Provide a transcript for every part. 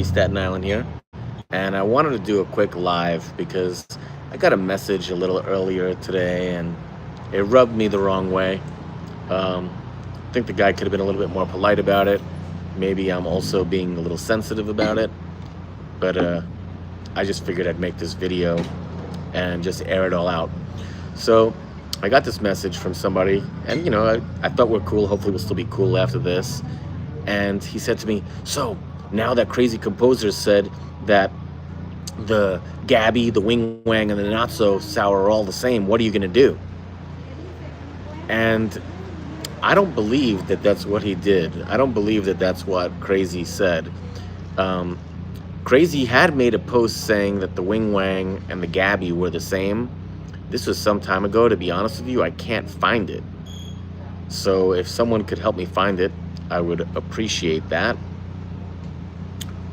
Staten Island here, and I wanted to do a quick live because I got a message a little earlier today and it rubbed me the wrong way. Um, I think the guy could have been a little bit more polite about it. Maybe I'm also being a little sensitive about it, but I just figured I'd make this video and just air it all out. So I got this message from somebody, and I thought we're cool. Hopefully, we'll still be cool after this. And he said to me, "So now that crazy composer said that the Gaby, the Wing Wang, and the Not So Sour are all the same, what are you gonna do?" And I don't believe that that's what he did. I don't believe that that's what Crazy said. Um, Crazy had made a post saying that the Wing Wang and the Gaby were the same. This was some time ago. To be honest with you, I can't find it. So if someone could help me find it, I would appreciate that.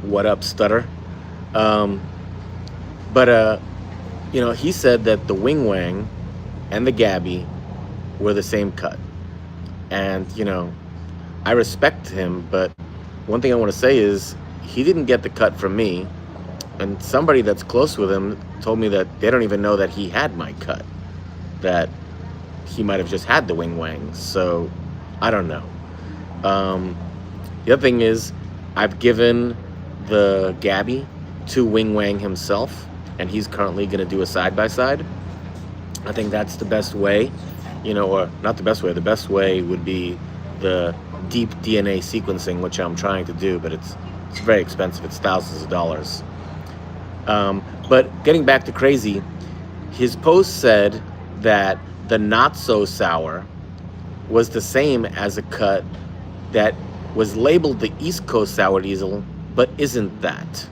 What up, Stutter? Um, but he said that the Wing Wang and the Gaby were the same cut. And, I respect him, but one thing I want to say is he didn't get the cut from me. And somebody that's close with him told me that they don't even know that he had my cut, that he might have just had the Wing Wang. So I don't know. The other thing is, I've given the Gaby to Wing Wang himself, and he's currently going to do a side-by-side. I think that's the best way, or not the best way. The best way would be the deep DNA sequencing, which I'm trying to do, but it's very expensive. It's thousands of dollars. But getting back to Crazy, his post said that the Not So Sour was the same as a cut that was labeled the East Coast Sour Diesel, but isn't that.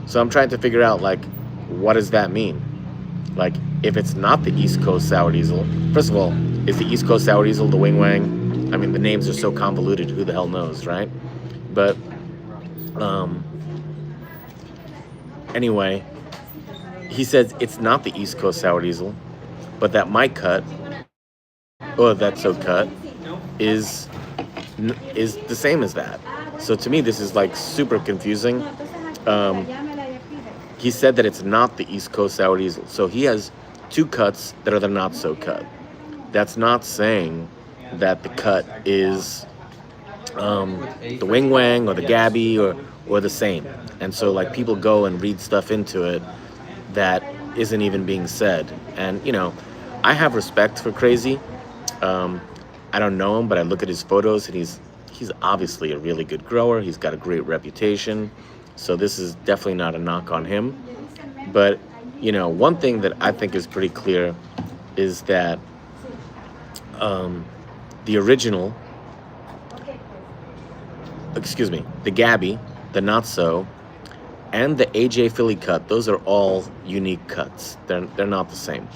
So I'm trying to figure out, what does that mean? If it's not the East Coast Sour Diesel, first of all, is the East Coast Sour Diesel the Wing Wang? I mean, the names are so convoluted, who the hell knows, right? But, anyway, he says it's not the East Coast Sour Diesel, but that my cut, or that so cut, is the same as that. So to me, this is super confusing. He said that it's not the East Coast Sour Diesel. So he has two cuts that are the Not So cut. That's not saying that the cut is the Wing Wang or the Gaby or the same. And so people go and read stuff into it that isn't even being said. And I have respect for Crazy. I don't know him, but I look at his photos and he's obviously a really good grower. He's got a great reputation. So this is definitely not a knock on him. But, one thing that I think is pretty clear is that the original, the Gaby, the Not So, and the AJ Philly cut, those are all unique cuts. They're not the same.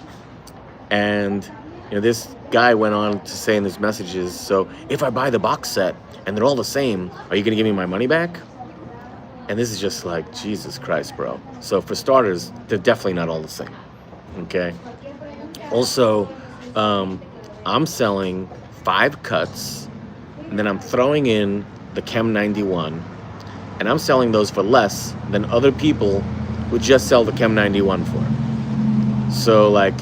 And this guy went on to say in his messages, so if I buy the box set and they're all the same, are you going to give me my money back? And this is just Jesus Christ, bro. So for starters, they're definitely not all the same. Okay. Also, I'm selling 5 cuts, and then I'm throwing in the Chem 91, and I'm selling those for less than other people would just sell the Chem 91 for. So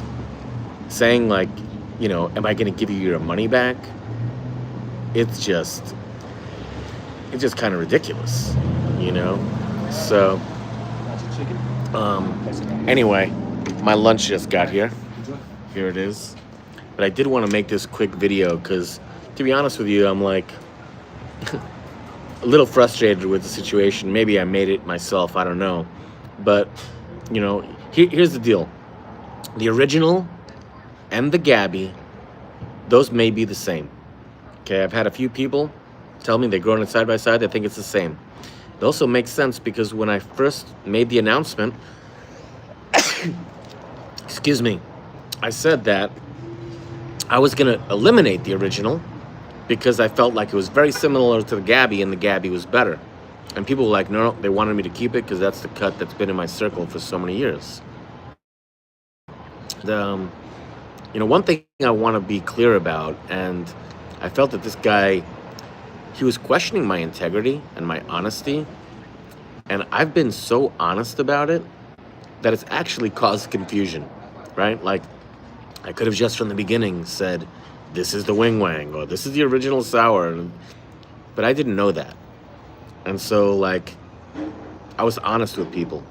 saying am I going to give you your money back? It's just kind of ridiculous, So, anyway, my lunch just got here. Here it is. But I did want to make this quick video because, to be honest with you, I'm a little frustrated with the situation. Maybe I made it myself, I don't know. But, here's the deal. The original and the Gaby, those may be the same. Okay, I've had a few people tell me they're growing it side by side. They think it's the same. It also makes sense because when I first made the announcement, I said that I was going to eliminate the original because I felt like it was very similar to the Gaby and the Gaby was better. And people were like, no, they wanted me to keep it because that's the cut that's been in my circle for so many years. One thing I want to be clear about, and I felt that this guy, he was questioning my integrity and my honesty. And I've been so honest about it that it's actually caused confusion, right? Like, I could have just from the beginning said, this is the wing wang, or this is the original sour, but I didn't know that. And so, like, I was honest with people,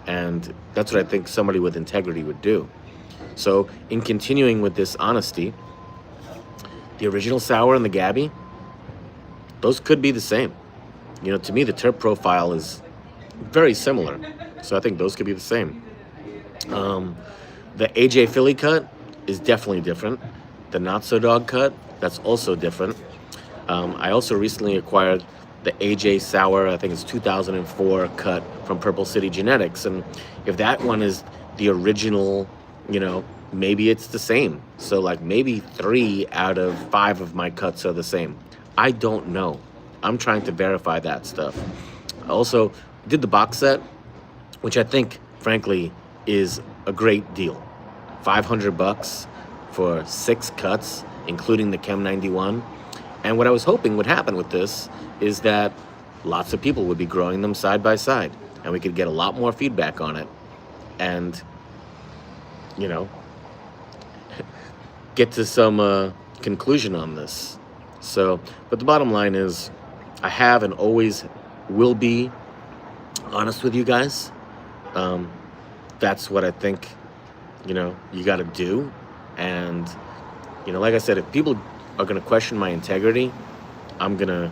and that's what I think somebody with integrity would do. So, in continuing with this honesty, the original sour and the Gaby, those could be the same. You know, to me, the terp profile is very similar, so I think those could be the same. The AJ Philly cut is definitely different. The Not So Dog cut, that's also different. I also recently acquired the AJ Sour, I think it's 2004 cut from Purple City Genetics. And if that one is the original, you know, maybe it's the same. So like maybe 3 out of 5 of my cuts are the same. I don't know. I'm trying to verify that stuff. I also did the box set, which I think, frankly, is a great deal. $500 for 6 cuts, including the Chem 91. And what I was hoping would happen with this is that lots of people would be growing them side by side, and we could get a lot more feedback on it, and, you know, get to some conclusion on this. So, but the bottom line is, I have and always will be honest with you guys. That's what I think, you know, you got to do. And, you know, like I said, if people are going to question my integrity, I'm going to,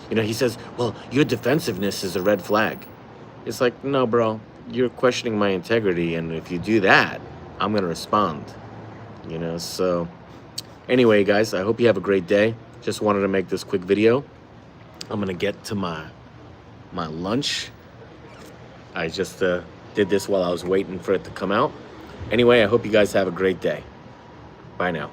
you know, he says, well, your defensiveness is a red flag. It's like, no, bro, you're questioning my integrity. And if you do that, I'm going to respond, you know. So anyway, guys, I hope you have a great day. Just wanted to make this quick video. I'm going to get to my lunch. I just did this while I was waiting for it to come out. Anyway, I hope you guys have a great day. Bye now.